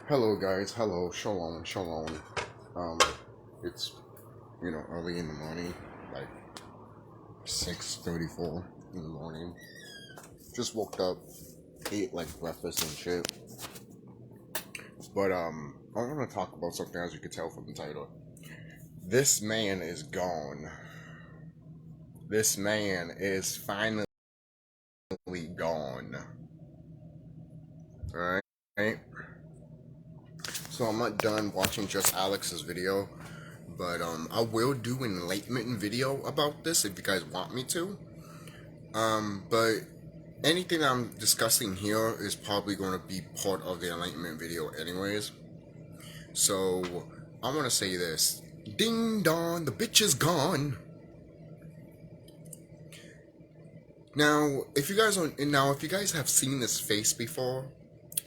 Hello guys, hello, shalom, shalom. Um, it's early in the morning, like 6:34 in the morning. Just woke up, ate like breakfast and shit. But I want to talk about something, as you can tell from the title. This man is gone. This man is finally gone. All right. So I'm not done watching just Alex's video. But I will do an enlightenment video about this if you guys want me to. But anything I'm discussing here is probably going to be part of the enlightenment video anyways. So I want to say this. Ding dong, the bitch is gone. Now, if you guys have seen this face before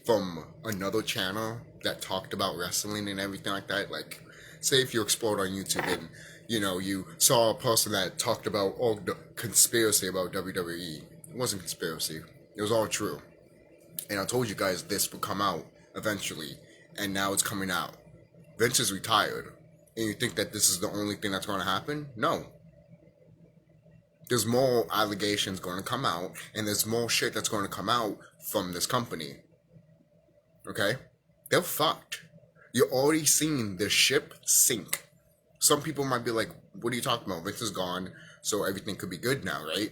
from another channel that talked about wrestling and everything like that, like say if you explored on YouTube and you saw a person that talked about the conspiracy about WWE. It wasn't conspiracy. It was all true. And I told you guys this would come out eventually, and now it's coming out. Vince is retired. And you think that this is the only thing that's going to happen? No. There's more allegations going to come out, and there's more shit that's going to come out from this company. Okay? They're fucked. You're already seeing the ship sink. Some people might be like, what are you talking about? Vince is gone, so everything could be good now, right?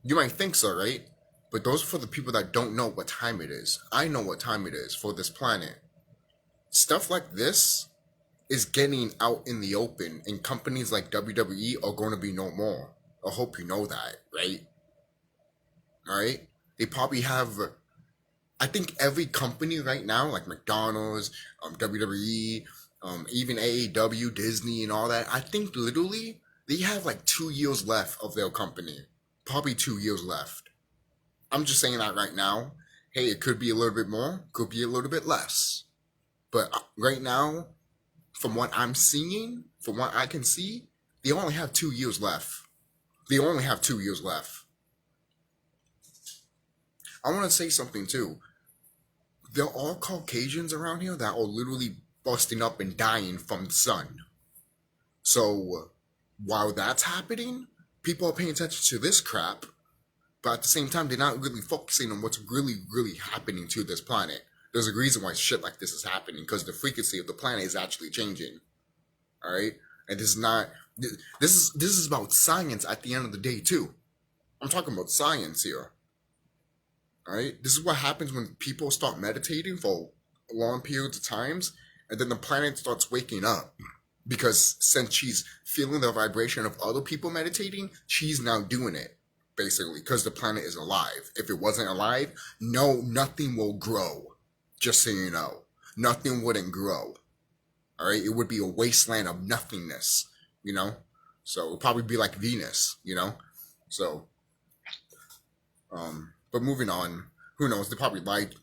You might think so, right? But those are for the people that don't know what time it is. I know what time it is for this planet. Stuff like this is getting out in the open, and companies like WWE are going to be no more. I hope you know that, right? Alright? They probably have... I think every company right now, like McDonald's, WWE, even AEW, Disney, and all that, I think literally they have like 2 years left of their company. Probably 2 years left. I'm just saying that right now. Hey, it could be a little bit more, could be a little bit less. But right now, from what I'm seeing, from what I can see, they only have 2 years left. They only have 2 years left. I want to say something too. There are Caucasians around here that are literally busting up and dying from the sun. So, while that's happening, people are paying attention to this crap, but at the same time, they're not really focusing on what's really, really happening to this planet. There's a reason why shit like this is happening, because the frequency of the planet is actually changing. Alright? And this is about science at the end of the day, too. I'm talking about science here. Alright? This is what happens when people start meditating for long periods of times, and then the planet starts waking up. Because since she's feeling the vibration of other people meditating, she's now doing it, basically, because the planet is alive. If it wasn't alive, nothing will grow. Just so you know. Nothing wouldn't grow. Alright? It would be a wasteland of nothingness, So it would probably be like Venus, So, but moving on, who knows? They probably lied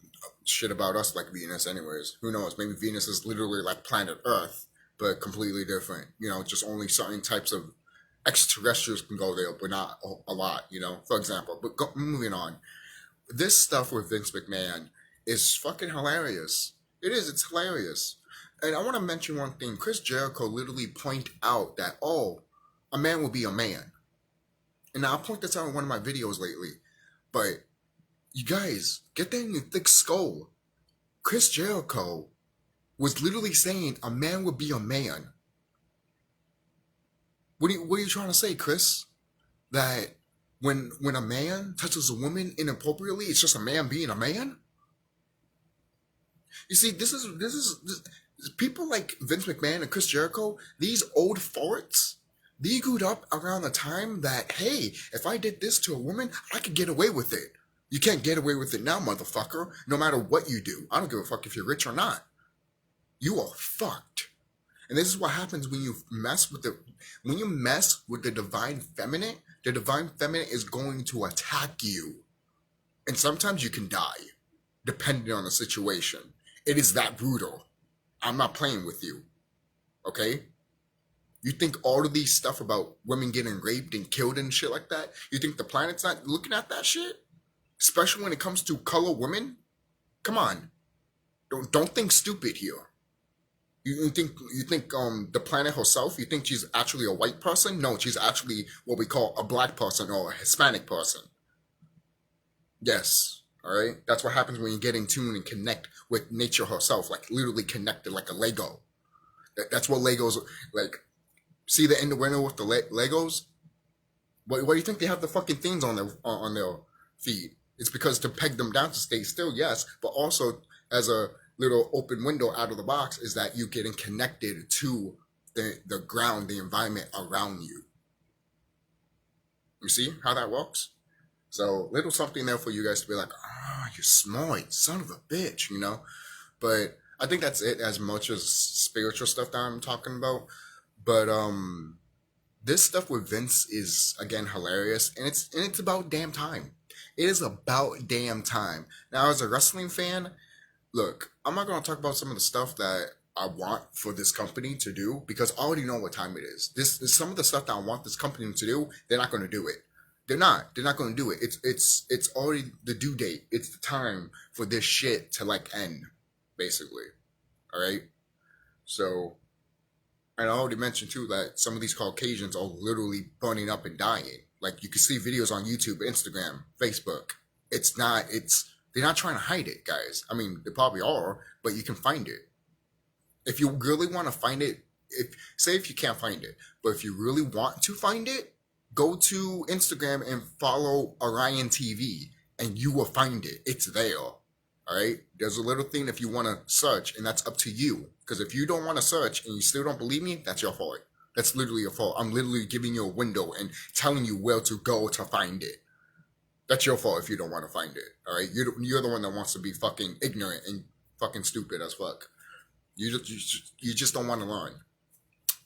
shit about us like Venus anyways. Who knows? Maybe Venus is literally like planet Earth, but completely different. Just only certain types of extraterrestrials can go there, but not a lot, for example. But moving on. This stuff with Vince McMahon is fucking hilarious. It is. It's hilarious. And I want to mention one thing. Chris Jericho literally pointed out that, a man will be a man. And I'll point this out in one of my videos lately. But you guys, get that in your thick skull. Chris Jericho was literally saying a man would be a man. What are you trying to say, Chris? That when a man touches a woman inappropriately, it's just a man being a man? You see, this is people like Vince McMahon and Chris Jericho, these old farts, they grew up around the time that, hey, if I did this to a woman, I could get away with it. You can't get away with it now, motherfucker, no matter what you do. I don't give a fuck if you're rich or not. You are fucked. And this is what happens when you mess with the divine feminine. The divine feminine is going to attack you. And sometimes you can die, depending on the situation. It is that brutal. I'm not playing with you. Okay? You think all of these stuff about women getting raped and killed and shit like that, you think the planet's not looking at that shit? Especially when it comes to color women? Come on. Don't think stupid here. You think the planet herself, you think she's actually a white person? No, she's actually what we call a black person or a Hispanic person. Yes. All right. That's what happens when you get in tune and connect with nature herself, like literally connected like a Lego. That's what Legos like. See the end window with the Legos. What do you think they have the fucking things on their feet? It's because to peg them down to stay still, yes, but also as a little open window out of the box is that you getting connected to the ground, the environment around you. You see how that works? So little something there for you guys to be like, you're smart, son of a bitch, you know? But I think that's it as much as spiritual stuff that I'm talking about. But this stuff with Vince is again hilarious, and it's about damn time. It is about damn time. Now, as a wrestling fan, look, I'm not gonna talk about some of the stuff that I want for this company to do because I already know what time it is. This is some of the stuff that I want this company to do. They're not gonna do it. They're not. They're not gonna do it. It's already the due date. It's the time for this shit to like end, basically. All right. So. And I already mentioned too that some of these Caucasians are literally burning up and dying. Like you can see videos on YouTube, Instagram, Facebook. They're not trying to hide it, guys. I mean, they probably are, but you can find it. If you really want to find it, if you can't find it, but if you really want to find it, go to Instagram and follow Orion TV and you will find it. It's there. All right. There's a little thing if you want to search, and that's up to you. Because if you don't want to search and you still don't believe me, that's your fault. That's literally your fault. I'm literally giving you a window and telling you where to go to find it. That's your fault if you don't want to find it. All right. You're the one that wants to be fucking ignorant and fucking stupid as fuck. You just don't want to learn.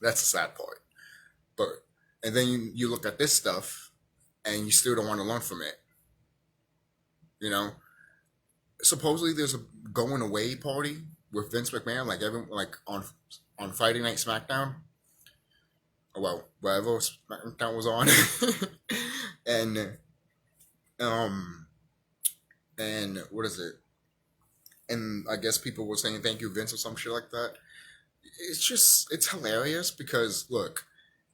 That's the sad part. And then you look at this stuff and you still don't want to learn from it. You know. Supposedly there's a going away party with Vince McMahon, like on Friday Night SmackDown. Well, whatever SmackDown was on, and what is it? And I guess people were saying thank you Vince or some shit like that. It's hilarious because look,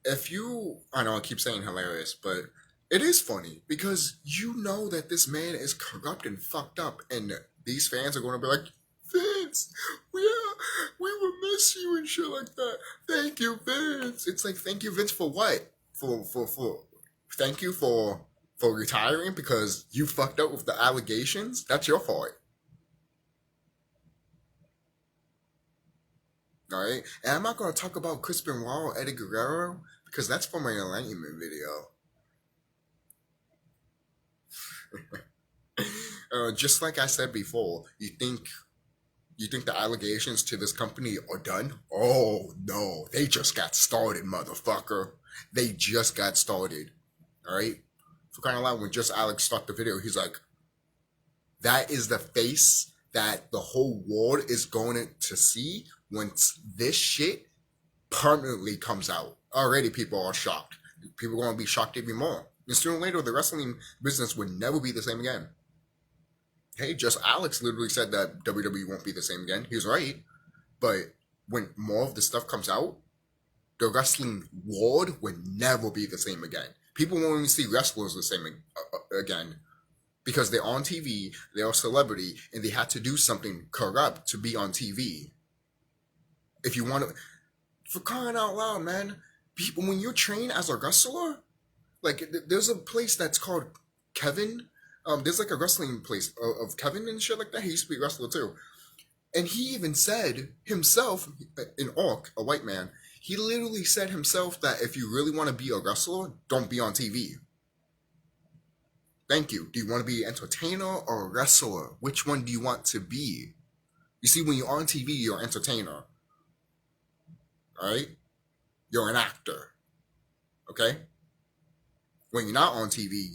I know I keep saying hilarious, but it is funny because you know that this man is corrupt and fucked up, and these fans are going to be like, Vince, we will miss you and shit like that. Thank you, Vince. It's like, thank you, Vince, for what? For thank you for retiring because you fucked up with the allegations. That's your fault. All right, and I'm not going to talk about Chris Benoit or Eddie Guerrero because that's from an enlightenment video. Just like I said before, you think the allegations to this company are done? Oh no, they just got started, motherfucker. They just got started. All right. For crying out loud, when Just Alex started the video, he's like, "That is the face that the whole world is going to see once this shit permanently comes out." Already, people are shocked. People are going to be shocked even more. And sooner or later, the wrestling business would never be the same again. Hey, Just Alex literally said that WWE won't be the same again. He's right. But when more of the stuff comes out, the wrestling world would never be the same again. People won't even see wrestlers the same again. Because they're on TV, they're a celebrity, and they had to do something corrupt to be on TV. If you want to... For crying out loud, man. People, when you're trained as a wrestler... Like, there's a place that's called Kevin. There's like a wrestling place of Kevin and shit like that. He used to be a wrestler too. And he even said himself, an orc, a white man, he literally said himself that if you really want to be a wrestler, don't be on TV. Thank you. Do you want to be an entertainer or a wrestler? Which one do you want to be? You see, when you're on TV, you're an entertainer. Alright? You're an actor. Okay? When you're not on TV,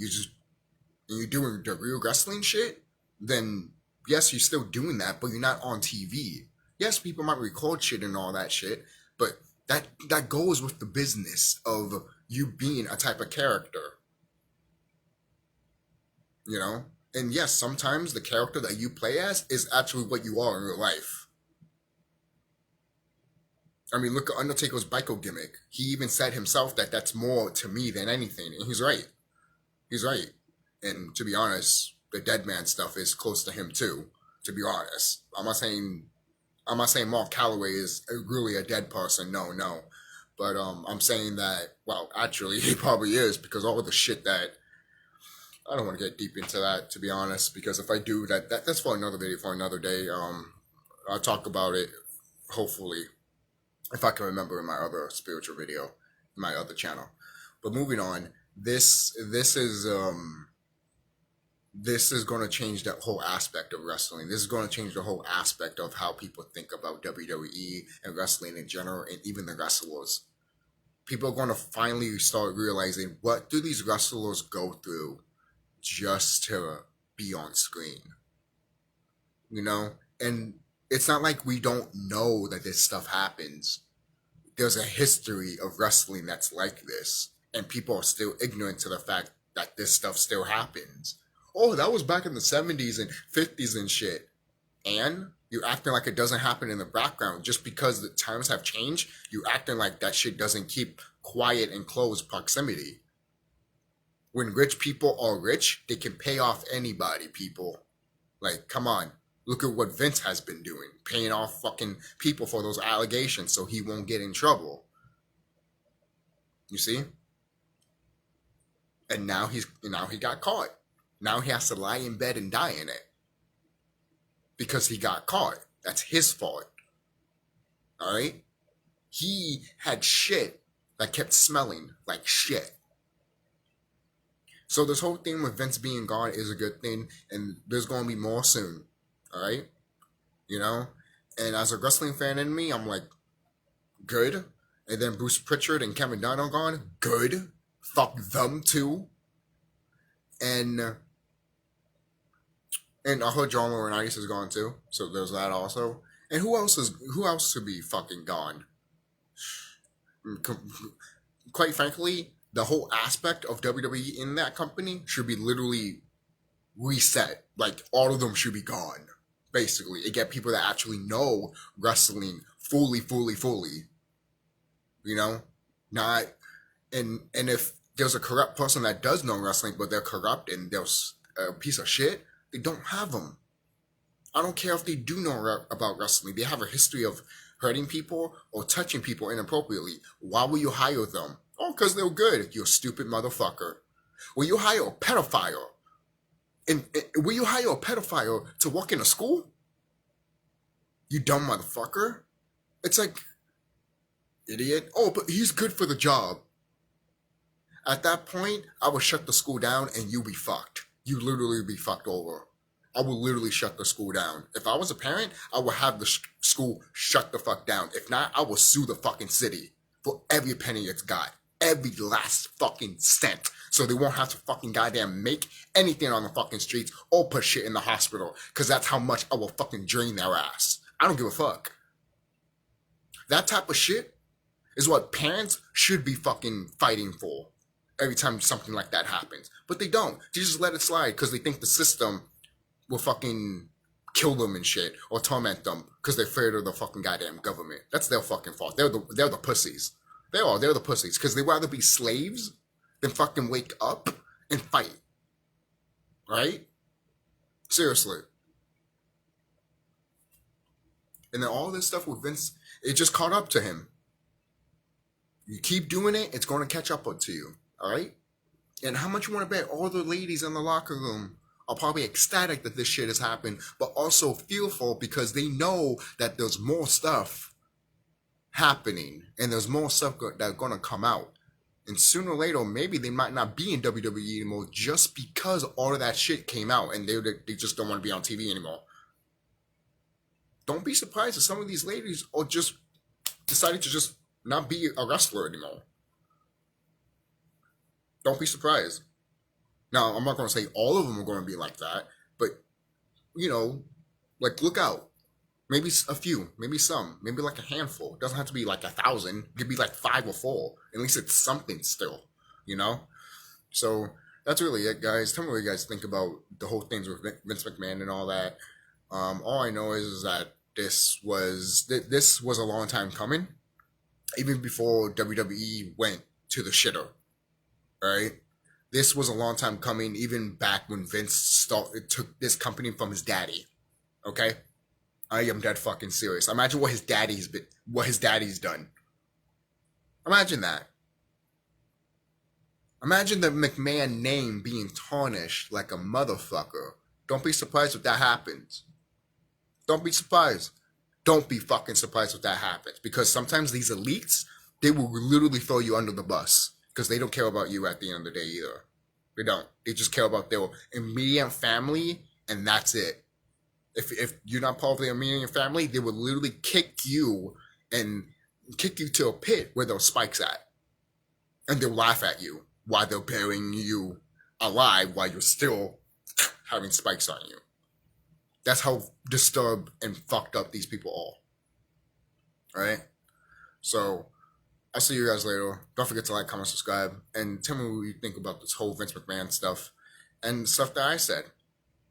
you're doing the real wrestling shit, then yes, you're still doing that, but you're not on TV. Yes, people might record shit and all that shit, but that goes with the business of you being a type of character. You know? And yes, sometimes the character that you play as is actually what you are in real life. I mean, look at Undertaker's Bico gimmick. He even said himself that that's more to me than anything, and he's right. He's right. And to be honest, the dead man stuff is close to him too. To be honest, I'm not saying Mark Calloway is really a dead person. No, no. But I'm saying that, well, actually, he probably is, because all of the shit that, I don't want to get deep into that, to be honest, because if I do, that's for another video, for another day. I'll talk about it, hopefully, if I can remember, in my other spiritual video, my other channel. But moving on, this is going to change that whole aspect of wrestling. This is going to change the whole aspect of how people think about WWE and wrestling in general, and even the wrestlers. People are going to finally start realizing, what do these wrestlers go through just to be on screen? You know? And it's not like we don't know that this stuff happens. There's a history of wrestling that's like this, and people are still ignorant to the fact that this stuff still happens. Oh, that was back in the 70s and 50s and shit. And you're acting like it doesn't happen in the background. Just because the times have changed, you're acting like that shit doesn't keep quiet and close proximity. When rich people are rich, they can pay off anybody, people. Like, come on. Look at what Vince has been doing. Paying off fucking people for those allegations so he won't get in trouble. You see? And now he got caught. Now he has to lie in bed and die in it. Because he got caught. That's his fault. Alright? He had shit that kept smelling like shit. So this whole thing with Vince being gone is a good thing. And there's going to be more soon. Alright? You know? And as a wrestling fan in me, I'm like, good. And then Bruce Pritchard and Kevin Dunn are gone. Good. Fuck them too. And I heard John Laurinaitis is gone too, so there's that also. And who else should be fucking gone? Quite frankly, the whole aspect of WWE in that company should be literally reset. Like, all of them should be gone, basically. And get people that actually know wrestling fully. You know? Not, and if there's a corrupt person that does know wrestling, but they're corrupt and there's a piece of shit, they don't have them. I don't care if they do know about wrestling. They have a history of hurting people or touching people inappropriately. Why will you hire them? Oh, because they're good. You stupid motherfucker. Will you hire a pedophile? And will you hire a pedophile to work in a school? You dumb motherfucker. It's like, idiot. Oh, but he's good for the job. At that point, I would shut the school down and you be fucked. You literally be fucked over. I would literally shut the school down. If I was a parent, I would have the school shut the fuck down. If not, I would sue the fucking city for every penny it's got. Every last fucking cent. So they won't have to fucking goddamn make anything on the fucking streets or put shit in the hospital. Because that's how much I will fucking drain their ass. I don't give a fuck. That type of shit is what parents should be fucking fighting for. Every time something like that happens. But they don't. They just let it slide because they think the system will fucking kill them and shit. Or torment them because they're afraid of the fucking goddamn government. That's their fucking fault. They're the pussies. They're the pussies. Because they'd rather be slaves than fucking wake up and fight. Right? Seriously. And then all this stuff with Vince, it just caught up to him. You keep doing it, it's going to catch up to you. Alright? And how much you want to bet all the ladies in the locker room are probably ecstatic that this shit has happened, but also fearful because they know that there's more stuff happening and there's more stuff that's going to come out. And sooner or later, maybe they might not be in WWE anymore just because all of that shit came out and they just don't want to be on TV anymore. Don't be surprised if some of these ladies are just decided to just not be a wrestler anymore. Don't be surprised. Now, I'm not going to say all of them are going to be like that, but, you know, like, look out. Maybe a few, maybe some, maybe like a handful. It doesn't have to be like 1,000. It could be like 5 or 4. At least it's something still, you know? So that's really it, guys. Tell me what you guys think about the whole things with Vince McMahon and all that. All I know is that this was a long time coming, even before WWE went to the shitter. Right? This was a long time coming, even back when took this company from his daddy. Okay, I am dead fucking serious. Imagine what what his daddy's done. Imagine that. Imagine the McMahon name being tarnished like a motherfucker. Don't be surprised if that happens. Don't be surprised. Don't be fucking surprised if that happens. Because sometimes these elites, they will literally throw you under the bus. Because they don't care about you at the end of the day either. They don't. They just care about their immediate family, and that's it. If you're not part of their immediate family, they will literally kick you to a pit where those spikes at. And they'll laugh at you while they're burying you alive while you're still having spikes on you. That's how disturbed and fucked up these people are. Alright? So, I'll see you guys later. Don't forget to like, comment, subscribe, and tell me what you think about this whole Vince McMahon stuff and stuff that I said.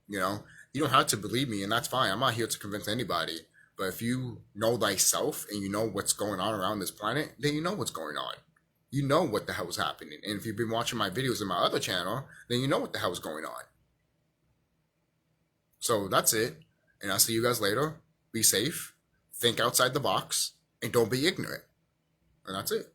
You know, you don't have to believe me, and that's fine. I'm not here to convince anybody. But if you know thyself and you know what's going on around this planet, then you know what's going on. You know what the hell is happening. And if you've been watching my videos in my other channel, then you know what the hell is going on. So that's it. And I'll see you guys later. Be safe. Think outside the box. And don't be ignorant. And that's it.